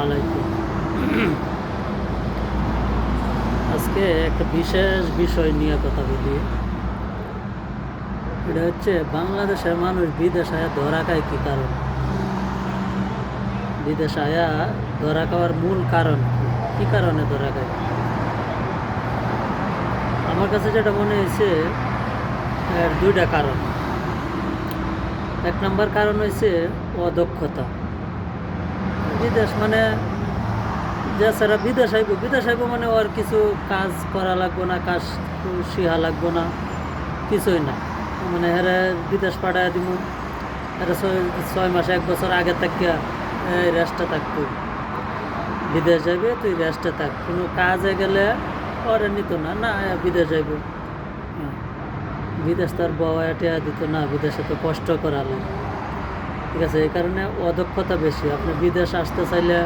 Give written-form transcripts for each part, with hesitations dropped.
আলাইকুম। আজকে একটা বিশেষ বিষয় নিয়ে কথা বলি। এটা হচ্ছে বাংলাদেশের মানুষ বিদেশ আয়া ধরা খায় কী কারণ? বিদেশ আয়া ধরা খাওয়ার মূল কারণ কী কারণে ধরা খায়? আমার কাছে যেটা মনে হয়েছে এর দুইটা কারণ। এক নম্বর কারণ হয়েছে অদক্ষতা। বিদেশ মানে যে স্যারা বিদেশ আইব মানে ওর কিছু কাজ করা লাগবো না, কাজ শিহা লাগবো না, কিছুই না। মানে হেরে বিদেশ পাঠায় দিব, এরা 6 মাস 1 বছর আগে থেকে রেস্টে থাকতো। বিদেশ যাইবে তুই রেস্টে থাক, কোনো কাজে গেলে ওরে নিত না, না বিদেশ যাইব। বিদেশ তার বউ টেয়া দিত না, বিদেশে তো কষ্ট করালে। ঠিক আছে, এই কারণে অদক্ষতা বেশি। আপনি বিদেশ আসতে চাইলে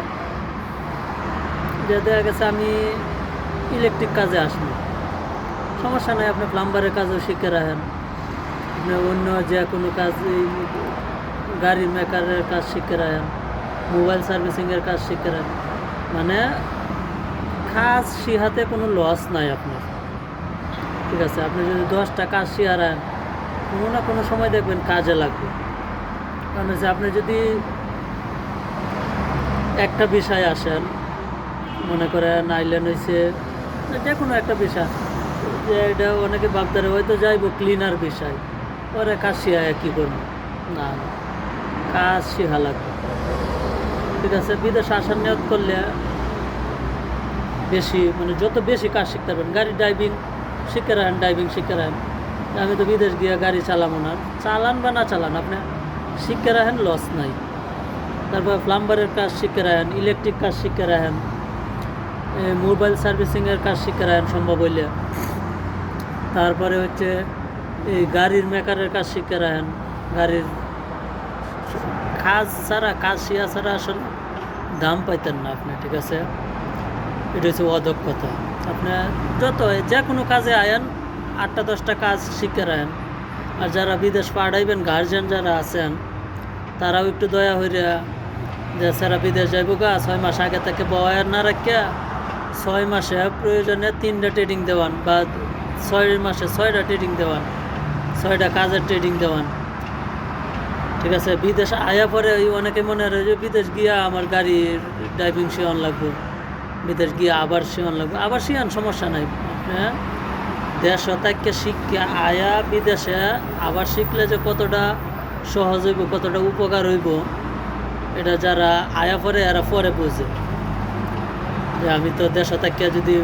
যে দেখা গেছে আমি ইলেকট্রিক কাজে আসবো, সমস্যা নাই, আপনি প্লাম্বারের কাজও শিখে রাখেন, আপনি অন্য যে কোনো কাজ, গাড়ি মেকারের কাজ শিখে রাখেন, মোবাইল সার্ভিসিংয়ের কাজ শিখে রাখেন। মানে কাজ শিখাতে কোনো লস নাই আপনার। ঠিক আছে, আপনি যদি 10টা কাজ শিখা রাখেন, কোনো না কোনো সময় দেখবেন কাজে লাগবে। কারণ হচ্ছে আপনি যদি একটা বিষয় আসেন, মনে করেন আইল্যান্ড হয়েছে যে কোনো একটা বিষয়, যে এটা অনেকে ভাবতারে হয়তো যাইব ক্লিনার বিষয়, পরে কাজ শিখায় কী করবো? না, কাজ শিখা লাগবে। ঠিক আছে, বিদেশ আসার নিয়ত করলে বেশি, মানে যত বেশি কাজ শিখতে পারবেন। গাড়ি ড্রাইভিং শিখে রাখেন, ড্রাইভিং শিখে রাখেন। আমি তো বিদেশ গিয়ে গাড়ি চালাবো না, চালান বা না চালান আপনি শিখে রাখেন, লস নাই। তারপর প্লাম্বারের কাজ শিখে রাখেন, ইলেকট্রিক কাজ শিখে রাখেন, মোবাইল সার্ভিসিংয়ের কাজ শিখে রাখেন সম্ভব হইলে। তারপরে হচ্ছে এই গাড়ির মেকারের কাজ শিখে রাখেন। গাড়ির কাজ ছাড়া, কাজ শিয়া ছাড়া আসলে দাম পাইতেন না আপনি। ঠিক আছে, এটা হচ্ছে অদক্ষতা। আপনি যত যে কোনো কাজে আয়েন, 8টা 10টা কাজ শিখে রাখেন। আর যারা বিদেশ পাঠাইবেন, গার্জিয়ান যারা আছেন, তারাও একটু দয়া হইয়া যে স্যারা বিদেশ যাইব গা, 6 মাস আগে থেকে বয়ার না রাখিয়া 6 মাসে প্রয়োজনে 3টা ট্রেডিং দেওয়ান, বা 6 মাসে 6টা ট্রেডিং দেওয়ান, 6টা কাজের ট্রেডিং দেওয়ান। ঠিক আছে, বিদেশ আয়া পরে অনেকে মনে হয় যে বিদেশ গিয়া আমার গাড়ির ড্রাইভিং শিখন লাগবে, বিদেশ গিয়ে আবার শিখন লাগবে। আবার শিখান, সমস্যা নাই। আপনি দেশ থেকে শিক্ষা আয়া বিদেশে আবার শিখলে যে কতটা সহজ হইব, কতটা উপকার হইব, এটা যারা আয়া পরে এরা পরে বুঝে। যে আমি তো দেশ থেকে যদি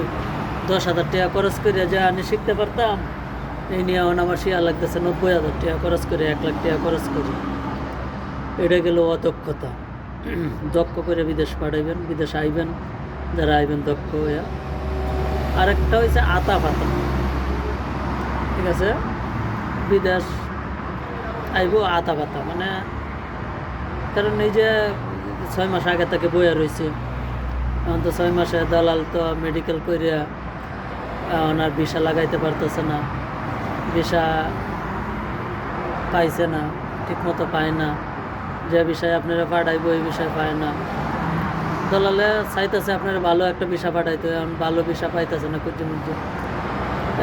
10,000 টাকা খরচ করে যে আমি শিখতে পারতাম, এই নিয়ে এখন আমার শিয়া লাগতেছে 90,000 টাকা খরচ করে, 1 লাখ টাকা খরচ করি। এটা গেল অদক্ষতা। দক্ষ করে বিদেশ পাঠাইবেন, বিদেশ আইবেন, যারা আইবেন দক্ষ হইয়া। আরেকটা হয়েছে আতা পাতা। ঠিক আছে, বিদেশ আইব আতা পাতা, মানে কারণ এই যে 6 মাস আগে থেকে বইয়া রয়েছে, এখন তো 6 মাসে দালাল তো মেডিকেল করিয়া ওনার ভিসা লাগাইতে পারতেছে না, ভিসা পাইছে না, ঠিকমতো পায় না। যে বিষয়ে আপনারা পাঠাইব এই বিষয়ে পায় না। দলালে চাইতেছে আপনারা ভালো একটা ভিসা পাঠাইতে, এখন ভালো ভিসা পাইতেছে না কুচি মুচি।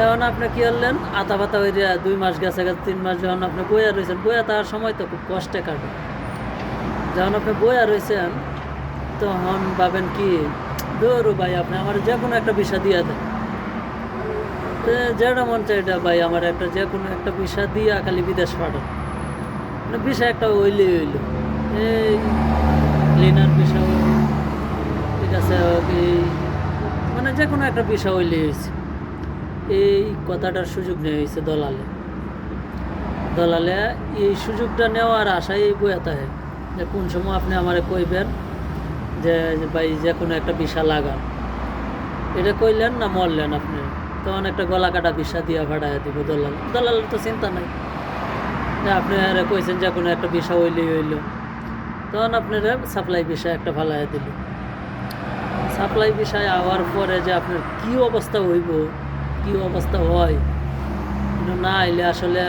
এখন আপনি কী করলেন, আতা পাতা হয়ে 2 মাস গেছে, 3 মাস যখন আপনি বইয়া রয়েছেন, বইয়া তার সময় তো খুব কষ্টে কাটে। যখন আপনি বইয়া রয়েছেন তখন ভাবেন কি, দৌড়ো ভাই আপনি আমার যে কোনো একটা ভিসা দিয়ে দেন, যেটা মন চাই এটা ভাই আমার একটা যে কোনো একটা ভিসা দিয়া খালি বিদেশ পাঠান। ভিসা একটা হইলে হইল, এই ক্লিনার ভিসা, ঠিক আছে, মানে যে কোনো একটা ভিসা হইলে হয়েছে। এই কথাটার সুযোগ নেওয়া হয়েছে দলালে। দলালে এই সুযোগটা নেওয়ার আশায় এই বইয়া থাকে যে কোন সময় আপনি আমারে কইবেন যে ভাই যে কোনো একটা ভিসা লাগান। এটা কইলেন না মরলেন আপনি, তখন একটা গলা কাটা ভিসা দিয়া ভাড়াইয়া দিব দলাল। দলালের তো চিন্তা নাই যে আপনি আরে কইছেন যে কোনো একটা ভিসা হইলেই হইল, তখন আপনারা সাপ্লাই ভিসা একটা ফালাইয়া দিল। সাপ্লাই ভিসায় আওয়ার পরে যে আপনার কী অবস্থা হইব, কী অবস্থা হয়, কিন্তু না আইলে আসলে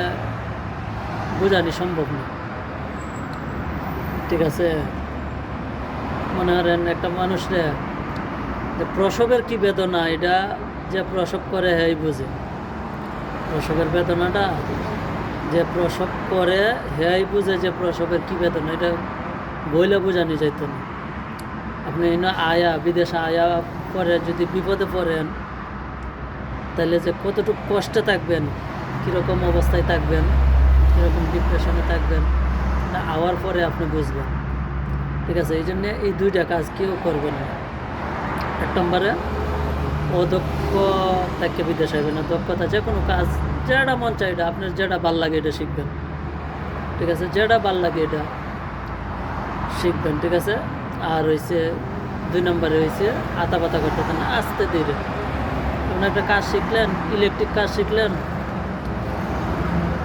বোঝানি সম্ভব না। ঠিক আছে, মনে করেন একটা মানুষরে যে প্রসবের কি বেদনা এটা যে প্রসব করে হ্যাঁ বুঝে। প্রসবের বেদনাটা যে প্রসব করে হ্যাঁ বুঝে যে প্রসবের কি বেদনা, এটা বইলে বোঝানি যাইত না। আপনি বিদেশে আয়া পরে যদি বিপদে পড়েন তাহলে যে কতটুকু কষ্টে থাকবেন, কীরকম অবস্থায় থাকবেন, কীরকম ডিপ্রেশনে থাকবেন, না আওয়ার পরে আপনি বুঝবেন। ঠিক আছে, এই জন্যে এই দুইটা কাজ কেউ করবেন না। এক নম্বরে অদক্ষ থেকে বিদেশ আসবে না, দক্ষতা যে কোনো কাজ যেটা মন চাই এটা আপনার যেটা ভাল লাগে এটা শিখবেন। ঠিক আছে, যেটা ভাল লাগে এটা শিখবেন। ঠিক আছে, আর হয়েছে 2 নম্বরে হয়েছে আতা পাতা করতে না, আস্তে ধীরে। আপনি একটা কাজ শিখলেন, ইলেকট্রিক কাজ শিখলেন,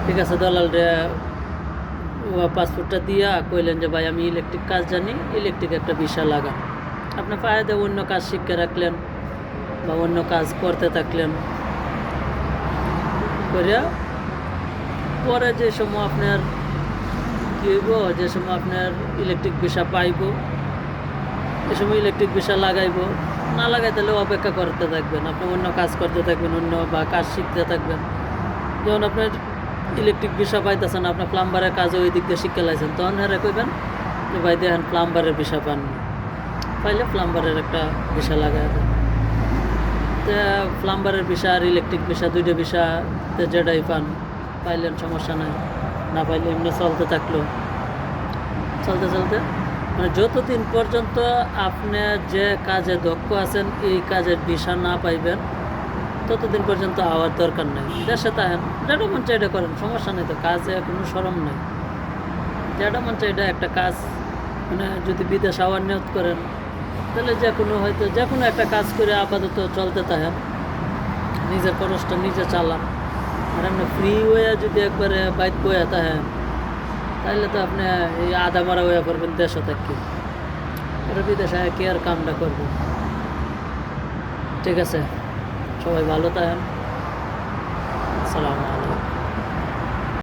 ঠিক আছে, দলালরে পাসপোর্টটা দিয়া কইলেন যে ভাই আমি ইলেকট্রিক কাজ জানি, ইলেকট্রিক একটা বিষয় লাগান। আপনি ফায়দা অন্য কাজ শিখে রাখলেন বা অন্য কাজ করতে থাকলেন, করিয়া পরে যে সময় আপনার কী হইব, যে সময় আপনার ইলেকট্রিক বিষয় পাইব, এ সময় ইলেকট্রিক বিষয় লাগাইব। না লাগাই তাহলে অপেক্ষা করতে থাকবেন, আপনি অন্য কাজ করতে থাকবেন, অন্য বা কাজ শিখতে থাকবেন। যখন আপনার ইলেকট্রিক বিষয় পাইতেছেন, আপনার প্লাম্বারের কাজও ওই দিক দিয়ে শিখে লাইছেন, তখন হেরে কইবেন যে ভাই দেখেন প্লাম্বারের বিষয় পাননি, পাইলে প্লাম্বারের একটা বিষয় লাগাই দেন। তো প্লাম্বারের বিষয় আর ইলেকট্রিক বিষয় দুইটা বিষয় যেটাই পান পাইলেন, সমস্যা নাই। না পাইলে এমনি চলতে থাকলো, চলতে চলতে মানে যতদিন পর্যন্ত আপনি যে কাজে দক্ষ আছেন এই কাজের বিষয় না পাইবেন ততদিন পর্যন্ত আওয়ার দরকার নেই। দেশে তাহেন যেটা মন চাই এটা করেন, সমস্যা নেই, তো কাজে কোনো শরম নেই। যেটা মন চাই এটা একটা কাজ, মানে যদি বিদেশ আওয়ার নিয়ত করেন তাহলে যে কোনো হয়তো যে কোনো একটা কাজ করে আপাতত চলতে থাকেন, নিজের খরচটা নিজে চালান। আর আপনি ফ্রি হয়ে যদি একবারে বাইক বয়ে থাকেন তাহলে তো আপনি এই আধা মারা হয়ে পড়বেন দেশে থাকি, ওরা বিদেশে কে আর কামটা করবেন। ঠিক আছে, সবাই ভালো থাকেন। আসসালামু আলাইকুম।